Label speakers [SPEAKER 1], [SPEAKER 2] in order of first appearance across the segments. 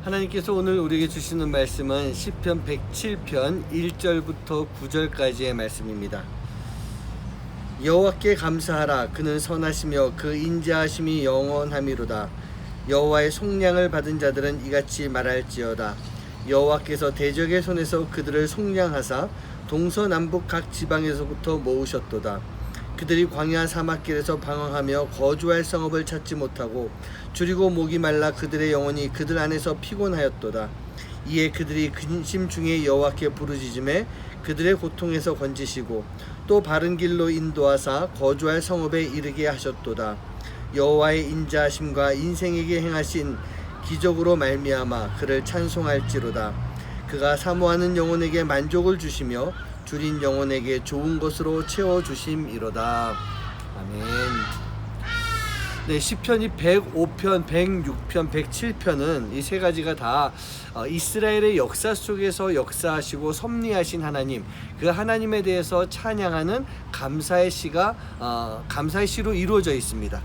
[SPEAKER 1] 하나님께서 오늘 우리에게 주시는 말씀은 시편 107편 1절부터 9절까지의 말씀입니다. 여호와께 감사하라. 그는 선하시며 그 인자하심이 영원함이로다. 여호와의 속량을 받은 자들은 이같이 말할지어다. 여호와께서 대적의 손에서 그들을 속량하사 동서남북 각 지방에서부터 모으셨도다. 그들이 광야 사막길에서 방황하며 거주할 성읍을 찾지 못하고 줄이고 목이 말라 그들의 영혼이 그들 안에서 피곤하였도다. 이에 그들이 근심 중에 여호와께 부르짖음에 그들의 고통에서 건지시고 또 바른 길로 인도하사 거주할 성읍에 이르게 하셨도다. 여호와의 인자하심과 인생에게 행하신 기적으로 말미암아 그를 찬송할지로다. 그가 사모하는 영혼에게 만족을 주시며 줄인 영혼에게 좋은 것으로 채워주심이로다. 아멘. 네, 시편이 105편, 106편, 107편은 이 세 가지가 다 이스라엘의 역사 속에서 역사하시고 섭리하신 하나님, 그 하나님에 대해서 찬양하는 감사의 시로 이루어져 있습니다.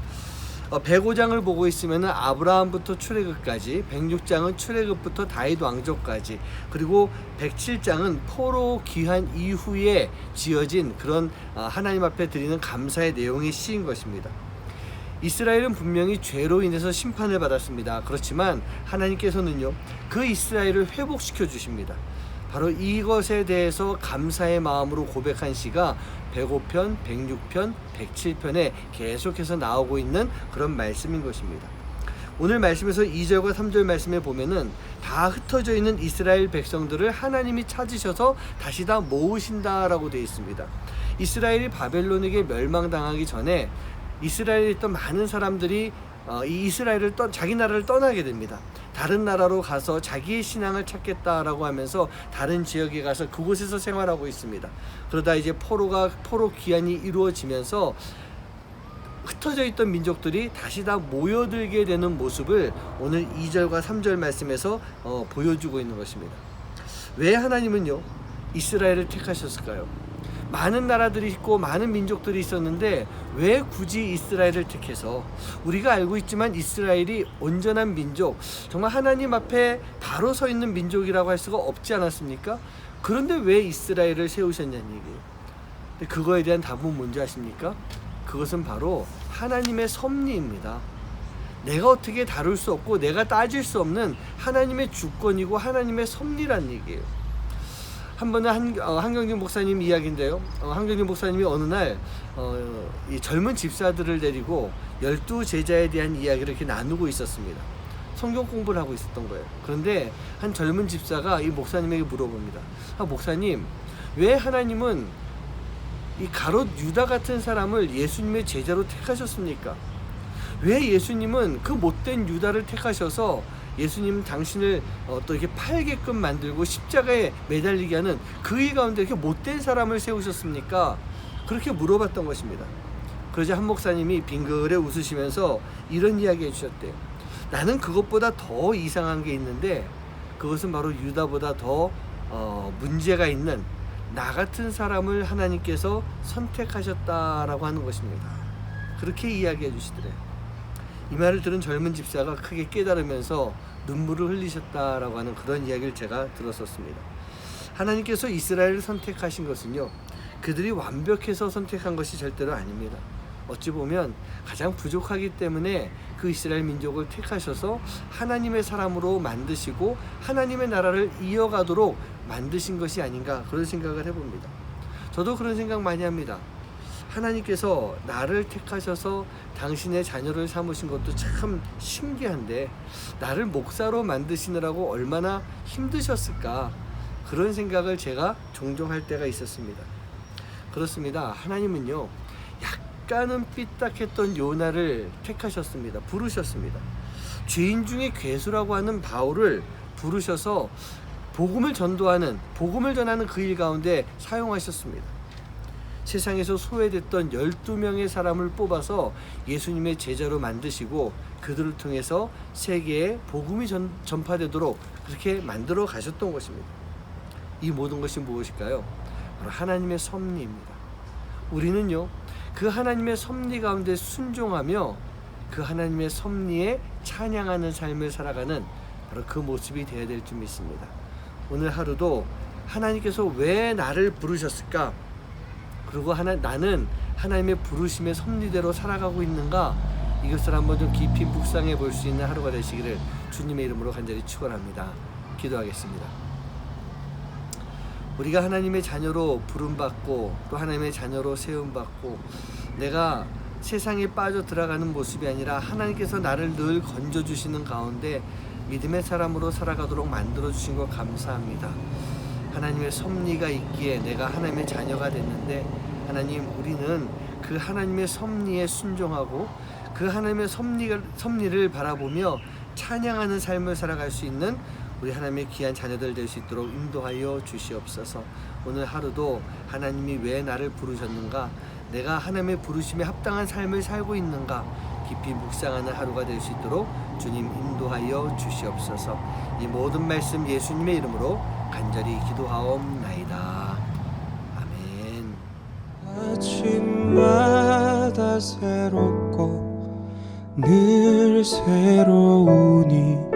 [SPEAKER 1] 105장을 보고 있으면 아브라함부터 출애굽까지, 106장은 출애굽부터 다윗 왕조까지, 그리고 107장은 포로 귀환 이후에 지어진 그런 하나님 앞에 드리는 감사의 내용이 시인 것입니다. 이스라엘은 분명히 죄로 인해서 심판을 받았습니다. 그렇지만 하나님께서는요, 그 이스라엘을 회복시켜 주십니다. 바로 이것에 대해서 감사의 마음으로 고백한 시가 105편, 106편, 107편에 계속해서 나오고 있는 그런 말씀인 것입니다. 오늘 말씀에서 2절과 3절 말씀에 보면은 다 흩어져 있는 이스라엘 백성들을 하나님이 찾으셔서 다시 다 모으신다라고 되어 있습니다. 이스라엘이 바벨론에게 멸망당하기 전에 이스라엘에 있던 많은 사람들이 이 이스라엘을 자기 나라를 떠나게 됩니다. 다른 나라로 가서 자기의 신앙을 찾겠다라고 하면서 다른 지역에 가서 그곳에서 생활하고 있습니다. 그러다 이제 포로 귀환이 이루어지면서 흩어져 있던 민족들이 다시 다 모여들게 되는 모습을 오늘 2절과 3절 말씀에서 보여주고 있는 것입니다. 왜 하나님은요, 이스라엘을 택하셨을까요? 많은 나라들이 있고 많은 민족들이 있었는데 왜 굳이 이스라엘을 택해서, 우리가 알고 있지만 이스라엘이 온전한 민족, 정말 하나님 앞에 바로 서 있는 민족이라고 할 수가 없지 않았습니까? 그런데 왜 이스라엘을 세우셨냐는 얘기예요. 근데 그거에 대한 답은 뭔지 아십니까? 그것은 바로 하나님의 섭리입니다. 내가 어떻게 다룰 수 없고 내가 따질 수 없는 하나님의 주권이고 하나님의 섭리란 얘기예요. 한 번은 한경준 목사님 이야기인데요. 한경준 목사님이 어느 날 이 젊은 집사들을 데리고 12제자에 대한 이야기를 이렇게 나누고 있었습니다. 성경 공부를 하고 있었던 거예요. 그런데 한 젊은 집사가 이 목사님에게 물어봅니다. 목사님, 왜 하나님은 이 가롯 유다 같은 사람을 예수님의 제자로 택하셨습니까? 왜 예수님은 그 못된 유다를 택하셔서 예수님 당신을 또 이렇게 팔게끔 만들고 십자가에 매달리게 하는 그 일 가운데 이렇게 못된 사람을 세우셨습니까? 그렇게 물어봤던 것입니다. 그러자 한 목사님이 빙그레 웃으시면서 이런 이야기 해주셨대요. 나는 그것보다 더 이상한 게 있는데 그것은 바로 유다보다 더 문제가 있는 나 같은 사람을 하나님께서 선택하셨다라고 하는 것입니다. 그렇게 이야기해 주시더래요. 이 말을 들은 젊은 집사가 크게 깨달으면서 눈물을 흘리셨다라고 하는 그런 이야기를 제가 들었었습니다. 하나님께서 이스라엘을 선택하신 것은요, 그들이 완벽해서 선택한 것이 절대로 아닙니다. 어찌 보면 가장 부족하기 때문에 그 이스라엘 민족을 택하셔서 하나님의 사람으로 만드시고 하나님의 나라를 이어가도록 만드신 것이 아닌가, 그런 생각을 해봅니다. 저도 그런 생각 많이 합니다. 하나님께서 나를 택하셔서 당신의 자녀를 삼으신 것도 참 신기한데 나를 목사로 만드시느라고 얼마나 힘드셨을까, 그런 생각을 제가 종종 할 때가 있었습니다. 그렇습니다. 하나님은요, 약간은 삐딱했던 요나를 택하셨습니다. 부르셨습니다. 죄인 중에 괴수라고 하는 바울을 부르셔서 복음을 전하는 그 일 가운데 사용하셨습니다. 세상에서 소외됐던 12명의 사람을 뽑아서 예수님의 제자로 만드시고 그들을 통해서 세계에 복음이 전파되도록 그렇게 만들어 가셨던 것입니다. 이 모든 것이 무엇일까요? 바로 하나님의 섭리입니다. 우리는요, 그 하나님의 섭리 가운데 순종하며 그 하나님의 섭리에 찬양하는 삶을 살아가는 바로 그 모습이 되어야 될 줄 믿습니다. 오늘 하루도 하나님께서 왜 나를 부르셨을까? 그리고 나는 하나님의 부르심의 섭리대로 살아가고 있는가? 이것을 한번 좀 깊이 묵상해 볼 수 있는 하루가 되시기를 주님의 이름으로 간절히 축원합니다. 기도하겠습니다. 우리가 하나님의 자녀로 부름받고 또 하나님의 자녀로 세움받고 내가 세상에 빠져 들어가는 모습이 아니라 하나님께서 나를 늘 건져주시는 가운데 믿음의 사람으로 살아가도록 만들어주신 것 감사합니다. 하나님의 섭리가 있기에 내가 하나님의 자녀가 됐는데 하나님, 우리는 그 하나님의 섭리에 순종하고 그 하나님의 섭리를 바라보며 찬양하는 삶을 살아갈 수 있는 우리 하나님의 귀한 자녀들 될 수 있도록 인도하여 주시옵소서. 오늘 하루도 하나님이 왜 나를 부르셨는가, 내가 하나님의 부르심에 합당한 삶을 살고 있는가 깊이 묵상하는 하루가 될 수 있도록 주님 인도하여 주시옵소서. 이 모든 말씀 예수님의 이름으로 간절히 기도하옵나이다. 아멘.
[SPEAKER 2] 아침마다 새롭고 늘 새로우니